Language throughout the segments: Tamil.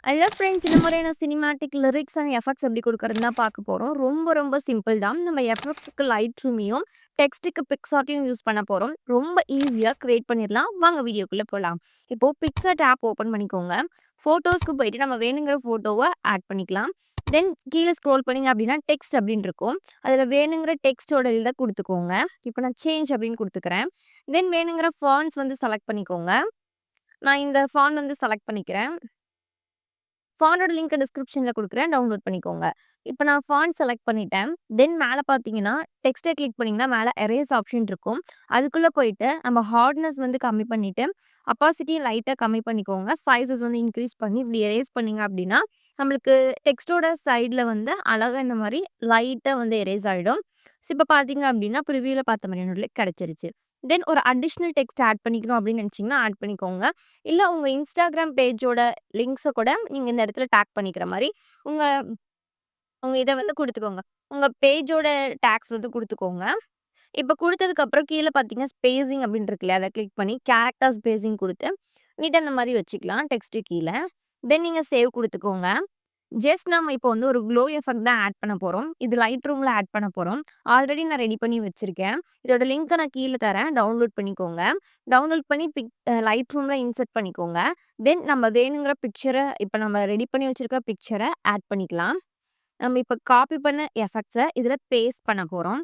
ஹலோ ஃப்ரெண்ட்ஸ், இந்த முறையான சினிமாட்டிக் லிரிக்ஸ் அண்ட் எஃபெக்ட்ஸ் எப்படி கொடுக்குறதுன்னு தான் பார்க்க போகிறோம். ரொம்ப ரொம்ப சிம்பிள் தான். நம்ம எஃபெக்ட்ஸ்க்கு லைட் ரூமையும் டெக்ஸ்ட்டுக்கு பிக்ஸார்ட்டையும் யூஸ் பண்ண போகிறோம். ரொம்ப ஈஸியாக க்ரியேட் பண்ணிடலாம். வாங்க வீடியோக்குள்ளே போகலாம். இப்போது பிக்சார்ட் ஆப் ஓப்பன் பண்ணிக்கோங்க. ஃபோட்டோஸ்க்கு போயிட்டு நம்ம வேணுங்கிற ஃபோட்டோவை ஆட் பண்ணிக்கலாம். தென் கீழே ஸ்க்ரோல் பண்ணிங்க அப்படின்னா டெக்ஸ்ட் அப்படின்னு இருக்கும். அதில் வேணுங்கிற டெக்ஸ்ட்டோட இதை கொடுத்துக்கோங்க. இப்போ நான் சேஞ்ச் அப்படின்னு கொடுத்துக்கிறேன். தென் வேணுங்கிற ஃபாண்ட்ஸ் வந்து செலக்ட் பண்ணிக்கோங்க. நான் இந்த ஃபாண்ட் வந்து செலக்ட் பண்ணிக்கிறேன். ஃபாண்டோட லிங்க் டிஸ்கிரிப்ஷனில் கொடுக்குறேன், டவுன்லோட் பண்ணிக்கோங்க. இப்போ நான் ஃபாண்ட் செலக்ட் பண்ணிட்டேன். தென் மேலே பார்த்தீங்கன்னா டெக்ஸ்ட்டை கிளிக் பண்ணிங்கன்னா மேலே எரேஸ் ஆப்ஷன் இருக்கும். அதுக்குள்ளே போயிட்டு நம்ம ஹார்ட்னஸ் வந்து கம்மி பண்ணிவிட்டு அப்பாசிட்டியும் லைட்டாக கம்மி பண்ணிக்கோங்க. சைஸஸ் வந்து இன்க்ரீஸ் பண்ணி இப்படி எரேஸ் பண்ணிங்க அப்படின்னா நம்மளுக்கு டெக்ஸ்ட்டோட சைடில் வந்து அழகாக இந்த மாதிரி லைட்டாக வந்து எரேஸ் ஆகிடும். ஸோ இப்போ பார்த்தீங்க அப்படின்னா ப்ரிவியூவில் பார்த்த மாதிரி கிடச்சிருச்சு. தென் ஒரு அடிஷ்னல் டெக்ஸ்ட் ஆட் பண்ணிக்கணும் அப்படின்னு நினச்சிங்கன்னா ஆட் பண்ணிக்கோங்க. இல்லை உங்கள் இன்ஸ்டாகிராம் பேஜோட லிங்க்ஸை கூட நீங்கள் இந்த இடத்துல டேக் பண்ணிக்கிற மாதிரி உங்கள் உங்கள் இதை வந்து கொடுத்துக்கோங்க. உங்கள் பேஜோட டேக்ஸ் வந்து கொடுத்துக்கோங்க. இப்போ குடுத்ததுக்கப்புறம் கீழ பார்த்தீங்கன்னா, ஸ்பேசிங் அப்படின்னு இருக்கு இல்லையா? அத கிளிக் பண்ணி கேரக்டர் ஸ்பேசிங் குடுத்து, நீட்டா இந்த மாரி வச்சுக்கலாம் டெக்ஸ்ட்டு கீழ. தென் நீங்க சேவ் குடுத்துக்கோங்க. ஜஸ்ட் நம்ம இப்போ வந்து ஒரு க்ளோ எஃபெக்ட் தான் ஆட் பண்ண போறோம். இது லைட் ரூம்ல ஆட் பண்ண போறோம். ஆல்ரெடி நான் ரெடி பண்ணி வச்சிருக்கேன். இதோட லிங்க்க நான் கீழ தரேன். டவுன்லோட் பண்ணிக்கோங்க. டவுன்லோட் பண்ணி லைட் ரூம்ல இன்சர்ட் பண்ணிக்கோங்க. தென் நம்ம வேணுங்கிற பிக்சர இப்ப நம்ம ரெடி பண்ணி வச்சிருக்க பிக்சர ஆட் பண்ணிக்கலாம். நம்ம இப்ப காப்பி பண்ண எஃபெக்ட்ஸ இதுல பேஸ்ட் பண்ண போறோம்.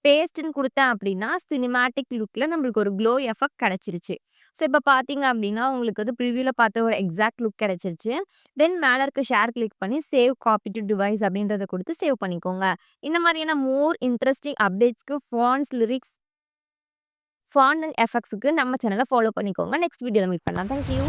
பேஸ்ட்டுன்னு குடுத்தேன் அப்படின்னா, சினிமேட்டிக் லுக்ல நம்மளுக்கு ஒரு க்ளோ எஃபெக்ட் கிடைச்சிருச்சு. ஸோ, இப்ப பார்த்தீங்க அப்படின்னா, உங்களுக்கு வந்து ப்ரிவியூல பார்த்த ஒரு எக்ஸாக்ட் லுக் கிடைச்சிருச்சு. தென் மேல இருக்க ஷேர் கிளிக் பண்ணி சேவ் காப்பி டூ டிவைஸ் அப்படின்றத குடுத்து சேவ் பண்ணிக்கோங்க. இந்த மாதிரியான மோர் இன்ட்ரஸ்டிங் அப்டேட்ஸ்க்கு ஃபாண்ட்ஸ், லிரிக்ஸ், ஃபாண்ட் அண்ட் எஃபெக்ட்ஸ்க்கு நம்ம சேனல ஃபாலோ பண்ணிக்கோங்க. நெக்ஸ்ட் வீடியோல மீட் பண்ணலாம். Thank you.